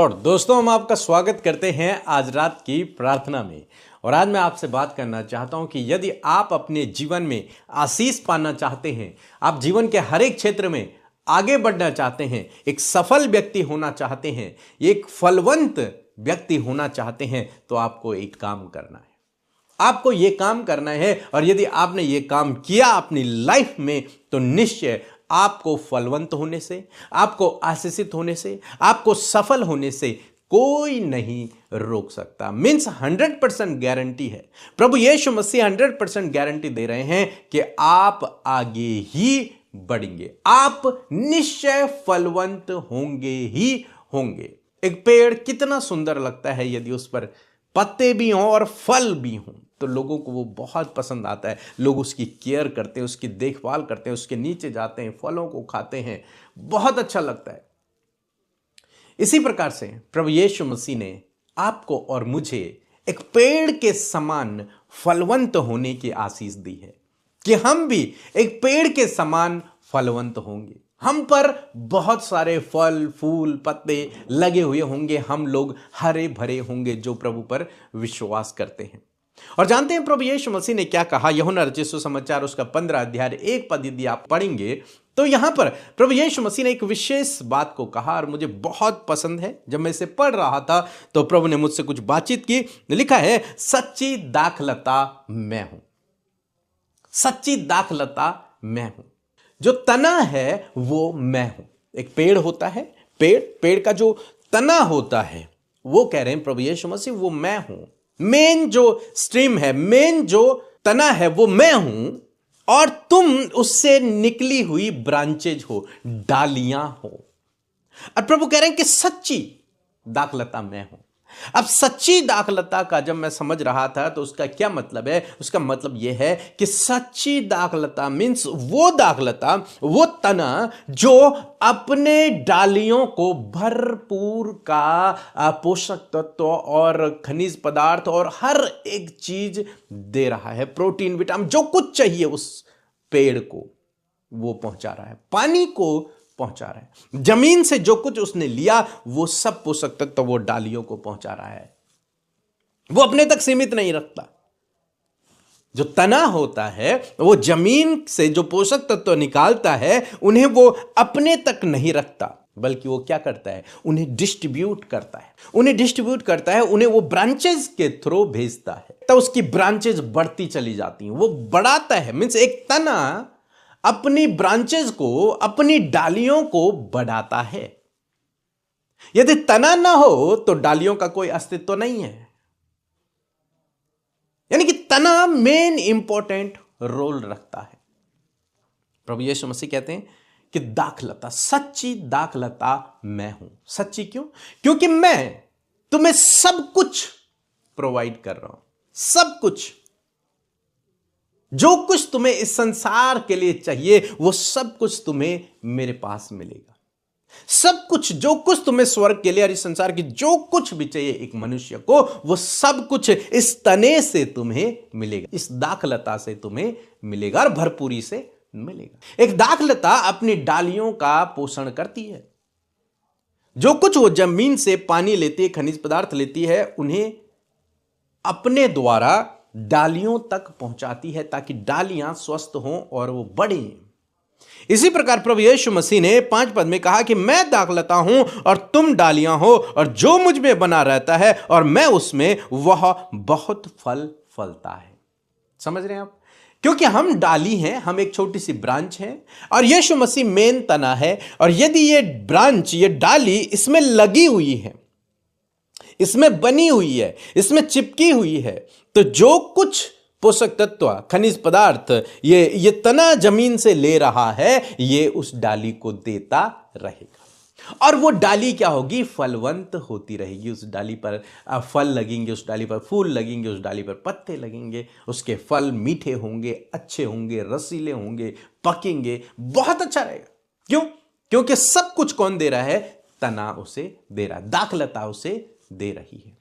Lord. दोस्तों, हम आपका स्वागत करते हैं आज रात की प्रार्थना में। और आज मैं आपसे बात करना चाहता हूं कि यदि आप अपने जीवन में आशीष पाना चाहते हैं, आप जीवन के हर एक क्षेत्र में आगे बढ़ना चाहते हैं, एक सफल व्यक्ति होना चाहते हैं, एक फलवंत व्यक्ति होना चाहते हैं, तो आपको एक काम करना है। आपको यह काम करना है और यदि आपने यह काम किया अपनी लाइफ में, तो निश्चय आपको फलवंत होने से, आपको आशीषित होने से, आपको सफल होने से कोई नहीं रोक सकता। मीन्स 100% गारंटी है। प्रभु यीशु मसीह 100% गारंटी दे रहे हैं कि आप आगे ही बढ़ेंगे, आप निश्चय फलवंत होंगे ही होंगे। एक पेड़ कितना सुंदर लगता है यदि उस पर पत्ते भी हों और फल भी हों, तो लोगों को वो बहुत पसंद आता है। लोग उसकी केयर करते हैं, उसकी देखभाल करते हैं, उसके नीचे जाते हैं, फलों को खाते हैं, बहुत अच्छा लगता है। इसी प्रकार से प्रभु यीशु मसीह ने आपको और मुझे एक पेड़ के समान फलवंत होने की आशीष दी है कि हम भी एक पेड़ के समान फलवंत होंगे। हम पर बहुत सारे फल, फूल, पत्ते लगे हुए होंगे। हम लोग हरे भरे होंगे जो प्रभु पर विश्वास करते हैं। और जानते हैं प्रभु यीशु मसीह ने क्या कहा? यूहन्ना रचित सुसमाचार उसका 15 अध्याय 1 पद यदि आप पढ़ेंगे तो यहां पर प्रभु यीशु मसीह ने एक विशेष बात को कहा और मुझे बहुत पसंद है। जब मैं इसे पढ़ रहा था तो प्रभु ने मुझसे कुछ बातचीत की। लिखा है, सच्ची दाखलता मैं हूं। सच्ची दाखलता मैं हूं। जो तना है वो मैं हूं। एक पेड़ होता है, पेड़ का जो तना होता है, वो कह रहे हैं प्रभु यीशु मसीह वो मैं हूं। मेन जो स्ट्रीम है, मेन जो तना है वो मैं हूं, और तुम उससे निकली हुई ब्रांचेज हो, डालियां हो। और प्रभु कह रहे हैं कि सच्ची दाखलता मैं हूं। अब सच्ची दाखलता का जब मैं समझ रहा था तो उसका क्या मतलब है? उसका मतलब यह है कि सच्ची दाखलता मीन्स वो दाखलता, वो तना जो अपने डालियों को भरपूर का पोषक तत्व और खनिज पदार्थ और हर एक चीज दे रहा है। प्रोटीन, विटामिन, जो कुछ चाहिए उस पेड़ को वो पहुंचा रहा है। पानी को पहुंचा रहा है। जमीन से जो कुछ उसने लिया वो सब पोषक तत्व वो डालियों को पहुंचा रहा है। वो अपने तक सीमित नहीं रखता। जो तना होता है वो जमीन से जो पोषक तत्व निकालता है उन्हें वो अपने तक नहीं रखता, बल्कि वो क्या करता है? उन्हें डिस्ट्रीब्यूट करता है। उन्हें वो ब्रांचेस के थ्रू भेजता है, तो उसकी ब्रांचेस बढ़ती चली जाती हैं। वो बढ़ाता है। मीन्स एक तना अपनी ब्रांचेस को, अपनी डालियों को बढ़ाता है। यदि तना ना हो तो डालियों का कोई अस्तित्व नहीं है। यानी कि तना मेन इंपॉर्टेंट रोल रखता है। प्रभु यीशु मसीह कहते हैं कि दाखलता, सच्ची दाखलता मैं हूं। सच्ची क्यों? क्योंकि मैं तुम्हें सब कुछ प्रोवाइड कर रहा हूं। सब कुछ, जो कुछ तुम्हें इस संसार के लिए चाहिए वो सब कुछ तुम्हें मेरे पास मिलेगा। सब कुछ, जो कुछ तुम्हें स्वर्ग के लिए और इस संसार की जो कुछ भी चाहिए एक मनुष्य को, वो सब कुछ इस तने से तुम्हें मिलेगा, इस दाखलता से तुम्हें मिलेगा और भरपूरी से मिलेगा। एक दाखलता अपनी डालियों का पोषण करती है। जो कुछ वो जमीन से पानी लेती है, खनिज पदार्थ लेती है, उन्हें अपने द्वारा डालियों तक पहुंचाती है ताकि डालियां स्वस्थ हों और वो बढ़ें। इसी प्रकार प्रभु यीशु मसीह ने 5 पद में कहा कि मैं दाखलता हूं और तुम डालियां हो, और जो मुझ में बना रहता है और मैं उसमें, वह बहुत फल फलता है। समझ रहे हैं आप? क्योंकि हम डाली हैं, हम एक छोटी सी ब्रांच हैं और यीशु मसीह मेन तना है। और यदि ये ब्रांच, ये डाली इसमें लगी हुई है, इसमें बनी हुई है, इसमें चिपकी हुई है, तो जो कुछ पोषक तत्व, खनिज पदार्थ ये तना जमीन से ले रहा है, ये उस डाली को देता रहेगा। और वो डाली क्या होगी? फलवंत होती रहेगी। उस डाली पर फल लगेंगे, उस डाली पर फूल लगेंगे, उस डाली पर पत्ते लगेंगे। उसके फल मीठे होंगे, अच्छे होंगे, रसीले होंगे, पकेंगे, बहुत अच्छा रहेगा। क्यों? क्योंकि सब कुछ कौन दे रहा है? तना उसे दे रहा है, दाखलता उसे दे रही है।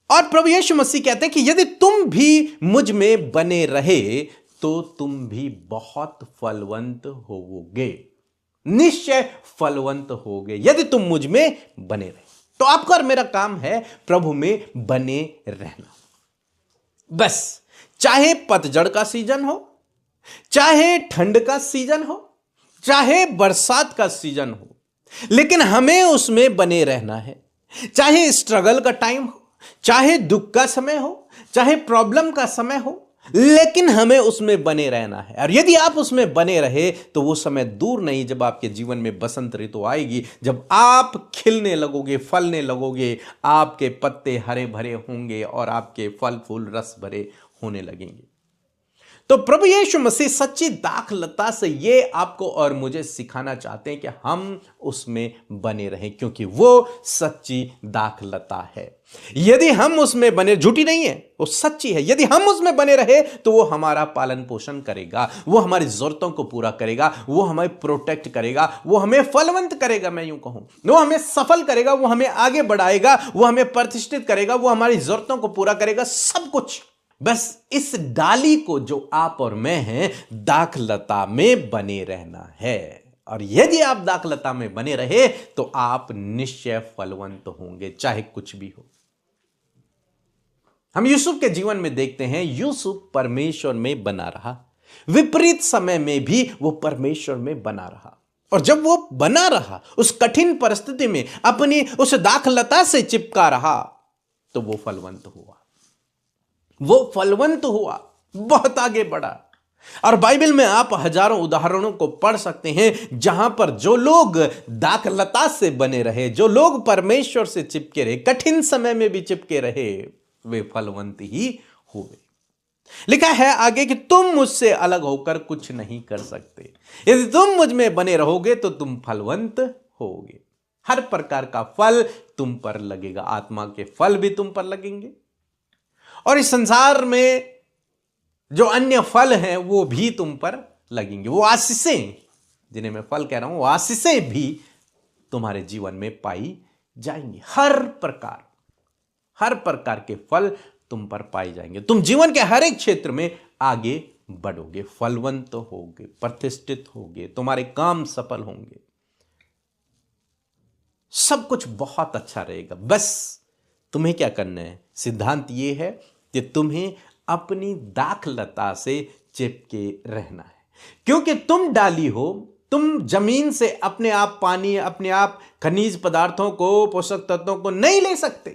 और प्रभु यीशु मसीह कहते हैं कि यदि तुम भी मुझ में बने रहे तो तुम भी बहुत फलवंत होवोगे। निश्चय फलवंत होगे यदि तुम मुझ में बने रहे। तो आपका और मेरा काम है प्रभु में बने रहना। बस चाहे पतझड़ का सीजन हो, चाहे ठंड का सीजन हो, चाहे बरसात का सीजन हो, लेकिन हमें उसमें बने रहना है। चाहे स्ट्रगल का टाइम हो, चाहे दुख का समय हो, चाहे प्रॉब्लम का समय हो, लेकिन हमें उसमें बने रहना है। और यदि आप उसमें बने रहे तो वो समय दूर नहीं जब आपके जीवन में बसंत ऋतु आएगी, जब आप खिलने लगोगे, फलने लगोगे, आपके पत्ते हरे भरे होंगे और आपके फल फूल रस भरे होने लगेंगे। तो प्रभु यीशु मसीह सच्ची दाखलता से ये आपको और मुझे सिखाना चाहते हैं कि हम उसमें बने रहें, क्योंकि वो सच्ची दाखलता है। यदि हम उसमें बने, झूठी नहीं है, वो सच्ची है। यदि हम उसमें बने रहे तो वो हमारा पालन पोषण करेगा, वो हमारी जरूरतों को पूरा करेगा, वो हमें प्रोटेक्ट करेगा, वो हमें फलवंत करेगा, मैं यूं कहूं, वो हमें सफल करेगा, वो हमें आगे बढ़ाएगा, वो हमें प्रतिष्ठित करेगा, वो हमारी जरूरतों को पूरा करेगा, सब कुछ। बस इस डाली को जो आप और मैं हैं, दाखलता में बने रहना है। और यदि आप दाखलता में बने रहे तो आप निश्चय फलवंत होंगे, चाहे कुछ भी हो। हम यूसुफ के जीवन में देखते हैं, यूसुफ परमेश्वर में बना रहा, विपरीत समय में भी वो परमेश्वर में बना रहा। और जब वो बना रहा, उस कठिन परिस्थिति में अपनी उस दाखलता से चिपका रहा, तो वो फलवंत हुआ। वो फलवंत हुआ, बहुत आगे बढ़ा। और बाइबल में आप हजारों उदाहरणों को पढ़ सकते हैं जहां पर जो लोग दाखलता से बने रहे, जो लोग परमेश्वर से चिपके रहे, कठिन समय में भी चिपके रहे, वे फलवंत ही हुए। लिखा है आगे कि तुम मुझसे अलग होकर कुछ नहीं कर सकते। यदि तुम मुझ में बने रहोगे तो तुम फलवंत होगे। हर प्रकार का फल तुम पर लगेगा, आत्मा के फल भी तुम पर लगेंगे, और इस संसार में जो अन्य फल हैं वो भी तुम पर लगेंगे। वो आशीषें, जिन्हें मैं फल कह रहा हूं, वो आशीषें भी तुम्हारे जीवन में पाई जाएंगी। हर प्रकार के फल तुम पर पाए जाएंगे। तुम जीवन के हर एक क्षेत्र में आगे बढ़ोगे, फलवंत होगे, प्रतिष्ठित होगे, तुम्हारे काम सफल होंगे, सब कुछ बहुत अच्छा रहेगा। बस तुम्हें क्या करना है? सिद्धांत यह है कि तुम्हें अपनी दाखलता से चिपके रहना है, क्योंकि तुम डाली हो, तुम जमीन से अपने आप पानी, अपने आप खनिज पदार्थों को, पोषक तत्वों को नहीं ले सकते।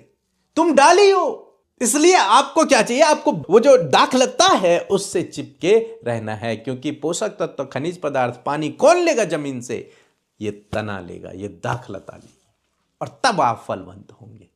तुम डाली हो, इसलिए आपको क्या चाहिए? आपको वो जो दाखलता है उससे चिपके रहना है, क्योंकि पोषक तत्व, खनिज पदार्थ, पानी कौन लेगा जमीन से? ये तना लेगा, ये दाखलता लेगी, और तब आप फलवंत होंगे।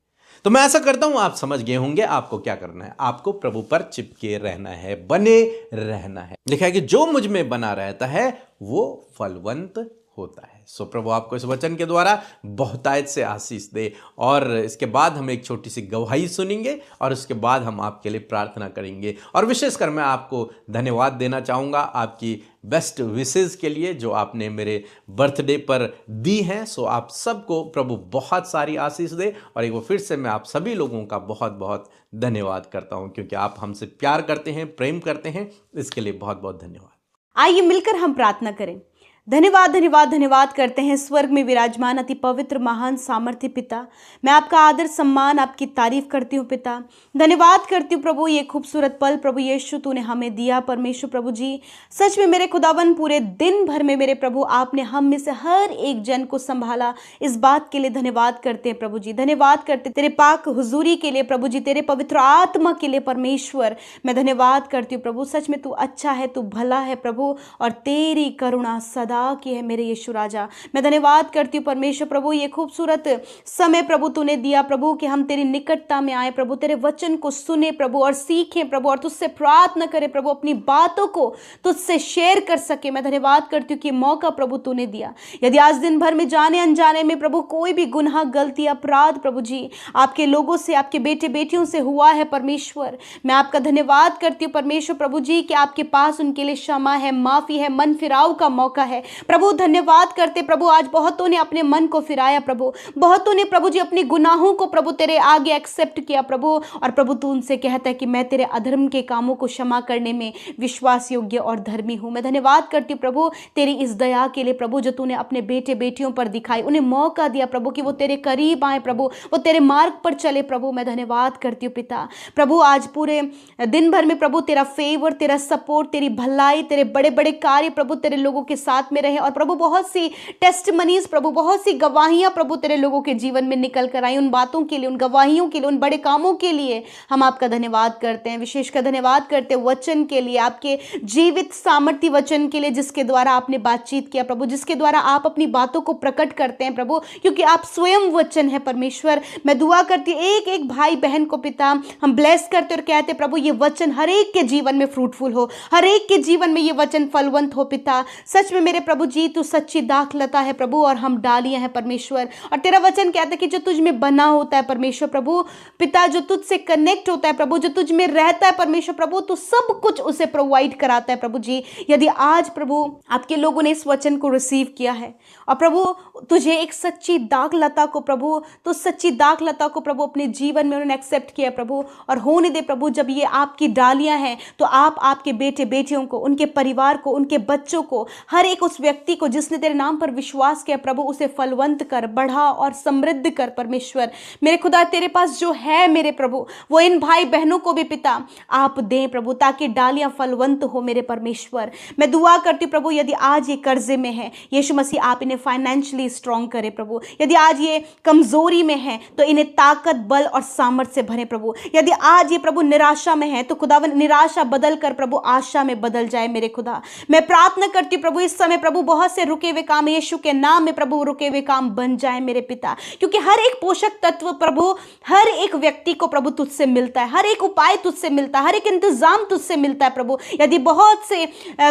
तो मैं ऐसा करता हूं, आप समझ गए होंगे आपको क्या करना है। आपको प्रभु पर चिपके रहना है, बने रहना है। लिखा है कि जो मुझ में बना रहता है वो फलवंत होता है। सो प्रभु आपको इस वचन के द्वारा बहुतायत से आशीष दे। और इसके बाद हम एक छोटी सी गवाही सुनेंगे और उसके बाद हम आपके लिए प्रार्थना करेंगे। और विशेषकर मैं आपको धन्यवाद देना चाहूँगा आपकी बेस्ट विशेष के लिए जो आपने मेरे बर्थडे पर दी हैं। सो आप सबको प्रभु बहुत सारी आशीष दे। और एक बार फिर से मैं आप सभी लोगों का बहुत बहुत धन्यवाद करता हूँ, क्योंकि आप हमसे प्यार करते हैं, प्रेम करते हैं। इसके लिए बहुत बहुत धन्यवाद। आइए मिलकर हम प्रार्थना करें। धन्यवाद धन्यवाद धन्यवाद करते हैं स्वर्ग में विराजमान अति पवित्र महान सामर्थ्य पिता। मैं आपका आदर सम्मान, आपकी तारीफ करती हूँ पिता। धन्यवाद करती हूँ प्रभु, ये खूबसूरत पल प्रभु यीशु तूने हमें दिया। परमेश्वर प्रभु जी, सच में मेरे खुदावन पूरे दिन भर में मेरे प्रभु आपने हम में से हर एक जन को संभाला। इस बात के लिए धन्यवाद करते हैं प्रभु जी। धन्यवाद करते तेरे पाक हुजूरी के लिए प्रभु जी, तेरे पवित्र आत्मा के लिए परमेश्वर मैं धन्यवाद करती हूँ प्रभु। सच में तू अच्छा है, तू भला है प्रभु, और तेरी करुणा सदा की है मेरे यीशु राजा। मैं धन्यवाद करती हूँ परमेश्वर प्रभु, ये खूबसूरत समय प्रभु तूने दिया प्रभु कि हम तेरी निकटता में आए प्रभु, तेरे वचन को सुने प्रभु और सीखें प्रभु, और तुझसे प्रार्थना करें प्रभु, अपनी बातों को तुझसे शेयर कर सके। मैं धन्यवाद करती हूँ कि मौका प्रभु तूने दिया। यदि आज दिन भर में जाने अनजाने में प्रभु कोई भी गुनाह, गलती, अपराध प्रभु जी आपके लोगों से, आपके बेटे बेटियों से हुआ है परमेश्वर, मैं आपका धन्यवाद करती हूँ परमेश्वर प्रभु जी कि आपके पास उनके लिए क्षमा है, माफी है, मन फिराव का मौका है। प्रभु धन्यवाद करते प्रभु, आज बहुतों ने अपने मन को फिराया प्रभु, बहुतों ने प्रभु जी अपने गुनाहों को प्रभु तेरे आगे एक्सेप्ट किया प्रभु, और प्रभु तू उनसे कहता है कि मैं तेरे अधर्म के कामों को क्षमा करने में विश्वास योग्य और धर्मी हूं। मैं धन्यवाद करती हूँ प्रभु तेरी इस दया के लिए प्रभु, जो तूने अपने बेटे बेटियों पर दिखाई, उन्हें मौका दिया प्रभु कि वो तेरे करीब आए प्रभु, वो तेरे मार्ग पर चले प्रभु। मैं धन्यवाद करती हूँ पिता प्रभु, आज पूरे दिन भर में प्रभु तेरा फेवर, तेरा सपोर्ट, तेरी भलाई, तेरे बड़े बड़े कार्य प्रभु तेरे लोगों के साथ में रहे, और प्रभु बहुत सी टेस्टमनीज प्रभु, बहुत सी गवाहियां प्रभु तेरे लोगों के जीवन में निकल कर आई। उन बातों के लिए, उन गवाहियों के लिए, उन बड़े कामों के लिए हम आपका धन्यवाद करते हैं। विशेषकर धन्यवाद करते हैं वचन के लिए, आपके जीवित सामर्थ्य वचन के लिए, जिसके द्वारा आपने बातचीत किया प्रभु, जिसके द्वारा आप अपनी बातों को प्रकट करते हैं प्रभु, क्योंकि आप स्वयं वचन है परमेश्वर। मैं दुआ करती हूँ एक एक भाई बहन को पिता हम ब्लेस करते और कहते प्रभु ये वचन हर एक के जीवन में फ्रूटफुल हो, हर एक के जीवन में ये वचन फलवंत हो पिता। सच में मेरे प्रभु जी तू सच्ची दाखलता है प्रभु, और हम डालियां हैं परमेश्वर, और तेरा वचन कहता है कि जो तुझ में बना होता है परमेश्वर प्रभु पिता, जो तुझसे कनेक्ट होता है प्रभु, जो तुझ में रहता है परमेश्वर प्रभु, तो सब कुछ उसे प्रोवाइड कराता है प्रभु जी। यदि आज प्रभु आपके लोगों ने इस वचन को रिसीव किया है, और प्रभु तुझे एक सच्ची दाखलता को प्रभु, तो सच्ची दाखलता को प्रभु अपने जीवन में उन्होंने एक्सेप्ट किया प्रभु, और होने दे प्रभु जब ये आपकी डालियां हैं तो आप आपके बेटे बेटियों को, उनके परिवार को, उनके बच्चों को, हर एक उस व्यक्ति को जिसने तेरे नाम पर विश्वास किया प्रभु, उसे फलवंत कर, बढ़ा और समृद्ध कर परमेश्वर। मेरे खुदा तेरे पास जो है मेरे प्रभु, वो इन भाई बहनों को भी पिता आप दें प्रभु, ताकि डालियां फलवंत हो मेरे परमेश्वर। मैं दुआ करती प्रभु यदि आज ये कर्जे में है, यीशु मसीह आप इन्हें फाइनेंशियली स्ट्रांग करें प्रभु। यदि आज ये कमजोरी में है तो इन्हें ताकत, बल और सामर्थ्य से भरे प्रभु। यदि आज ये प्रभु निराशा में है तो खुदावन निराशा बदल कर प्रभु आशा में बदल जाए मेरे खुदा। मैं प्रार्थना करती प्रभु इस समय प्रभु बहुत से रुके हुए काम यीशु के नाम में प्रभु रुके हुए काम बन जाए मेरे पिता, क्योंकि हर एक पोषक तत्व प्रभु हर एक व्यक्ति को प्रभु तुझसे मिलता है, हर एक उपाय तुझसे मिलता है, हर एक इंतजाम तुझसे मिलता है प्रभु। यदि बहुत से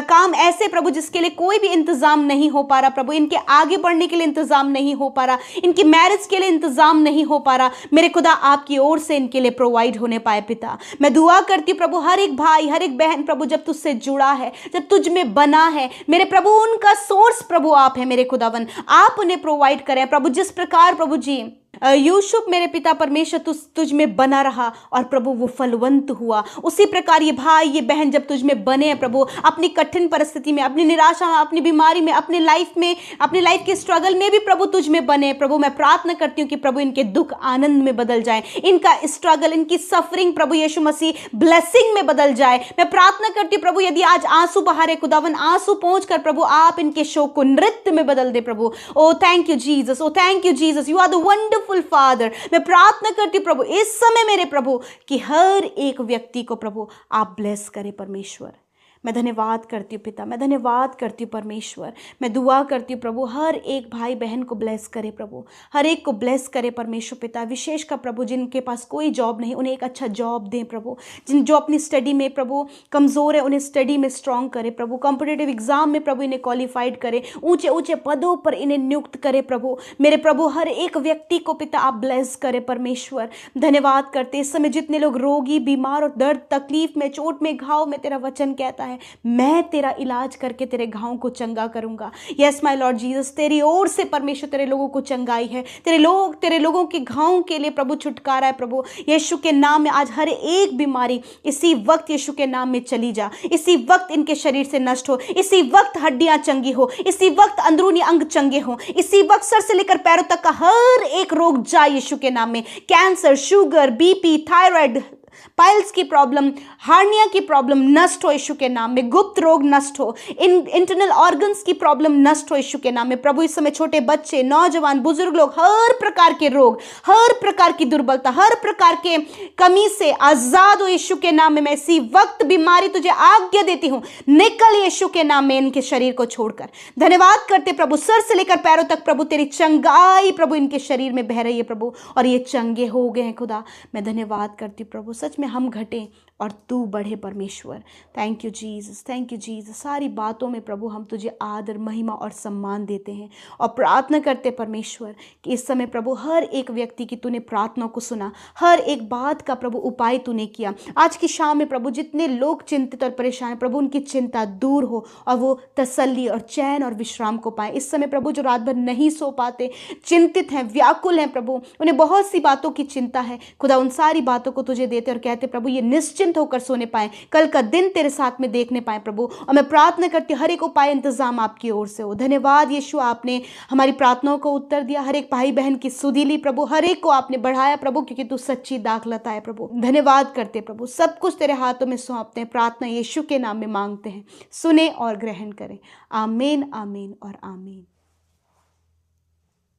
काम ऐसे प्रभु जिसके लिए कोई भी इंतजाम नहीं हो पा रहा प्रभु, इनके आगे बढ़ने के लिए इंतजाम नहीं हो पा रहा, इनकी मैरिज के लिए इंतजाम नहीं हो पा रहा, मेरे खुदा आपकी ओर से इनके लिए प्रोवाइड होने पाए पिता। मैं दुआ करती हूँ प्रभु हर एक भाई, हर एक बहन प्रभु जब तुझसे जुड़ा है, जब तुझ में बना है मेरे प्रभु, उनका सोर्स प्रभु आप है मेरे खुदावन, आप उन्हें प्रोवाइड करें प्रभु। जिस प्रकार प्रभु जी यूसुफ मेरे पिता परमेश्वर तुझ में बना रहा और प्रभु वो फलवंत हुआ, उसी प्रकार ये भाई ये बहन जब तुझ में बने हैं प्रभु, अपनी कठिन परिस्थिति में, अपनी निराशा में, अपनी बीमारी में, अपने लाइफ में, अपनी लाइफ के स्ट्रगल में भी प्रभु तुझ में बने प्रभु। मैं प्रार्थना करती हूँ कि प्रभु इनके दुख आनंद में बदल जाए, इनका स्ट्रगल, इनकी सफरिंग प्रभु यीशु मसीह ब्लेसिंग में बदल जाए। मैं प्रार्थना करती हूँ प्रभु यदि आज आंसू बहारे खुदावन, आंसू पहुंच कर प्रभु आप इनके शोक को नृत्य में बदल दे प्रभु। Oh thank you Jesus, oh thank you Jesus, you are the wonderful father. मैं प्रार्थना करती प्रभु इस समय मेरे प्रभु कि हर एक व्यक्ति को प्रभु आप ब्लेस करें परमेश्वर। मैं धन्यवाद करती हूँ पिता, मैं धन्यवाद करती हूँ परमेश्वर। मैं दुआ करती हूँ प्रभु हर एक भाई बहन को ब्लेस करे प्रभु, हर एक को ब्लेस करे परमेश्वर पिता। विशेष कर प्रभु जिनके पास कोई जॉब नहीं, उन्हें एक अच्छा जॉब दें प्रभु। जो अपनी स्टडी में प्रभु कमज़ोर है उन्हें स्टडी में स्ट्रांग करे प्रभु। कॉम्पिटिटिव एग्जाम में प्रभु इन्हें क्वालिफाइड करे, ऊंचे ऊंचे पदों पर इन्हें नियुक्त करे प्रभु। मेरे प्रभु हर एक व्यक्ति को पिता आप ब्लेस करे परमेश्वर। धन्यवाद करते इस समय जितने लोग रोगी, बीमार और दर्द, तकलीफ में, चोट में, घाव में, तेरा वचन कहता है मैं तेरा इलाज करके तेरे घावों को चंगा करूंगा। यस माय लॉर्ड जीसस, तेरी ओर से परमेश्वर तेरे लोगों को चंगाई है, तेरे लोगों के घावों के लिए प्रभु छुटकारा है प्रभु। यीशु के नाम में आज हर एक बीमारी इसी वक्त यीशु के नाम में चली जा, इसी वक्त इनके शरीर से नष्ट हो, इसी वक्त हड्डियां चंगी हो, इसी वक्त अंदरूनी अंग चंगे हो, इसी वक्त सर से लेकर पैरों तक का हर एक रोग जाए यीशु के नाम में। Cancer, sugar, BP, thyroid, piles की प्रॉब्लम, हार्निया की प्रॉब्लम नष्ट हो यीशु के नाम में। गुप्त रोग नष्ट हो, इंटरनल ऑर्गन्स की प्रॉब्लम नष्ट हो यीशु के नाम में प्रभु। इस समय छोटे बच्चे, नौजवान, बुजुर्ग लोग हर प्रकार के रोग, हर प्रकार की दुर्बलता, हर प्रकार के कमी से आजाद हो यीशु के नाम में। मैं इसी वक्त बीमारी तुझे आज्ञा देती हूं, निकल यीशु के नाम में इनके शरीर को छोड़कर। धन्यवाद करते प्रभु सर से लेकर पैरों तक प्रभु तेरी चंगाई प्रभु इनके शरीर में बह रही है प्रभु, और ये चंगे हो गए हैं खुदा। मैं धन्यवाद करती प्रभु, सच में हम घटे और तू बढ़े परमेश्वर। Thank you Jesus, thank you Jesus. सारी बातों में प्रभु हम तुझे आदर, महिमा और सम्मान देते हैं और प्रार्थना करते परमेश्वर कि इस समय प्रभु हर एक व्यक्ति की तूने प्रार्थना को सुना, हर एक बात का प्रभु उपाय तूने किया। आज की शाम में प्रभु जितने लोग चिंतित और परेशान हैं प्रभु, उनकी चिंता दूर हो और वो तसल्ली और चैन और विश्राम को पाए। इस समय प्रभु जो रात भर नहीं सो पाते, चिंतित हैं, व्याकुल हैं प्रभु, उन्हें बहुत सी बातों की चिंता है खुदा, उन सारी बातों को तुझे देते और कहते प्रभु ये निश्चिंत होकर सोने पाए, कल का दिन तेरे साथ में देखने पाए प्रभु। और मैं प्रार्थना करती हूँ हर एक उपाय इंतजाम आपकी ओर से हो। धन्यवाद यीशु, आपने हमारी प्रार्थनाओं को उत्तर दिया, हर एक भाई बहन की सुधी ली प्रभु, हर एक को आपने बढ़ाया प्रभु, क्योंकि तू सच्ची दाखलता है प्रभु। धन्यवाद करते प्रभु, सब कुछ तेरे हाथों में सौंपते हैं। प्रार्थना यीशु के नाम में मांगते हैं, सुने और ग्रहण करें। आमीन, आमीन और आमीन।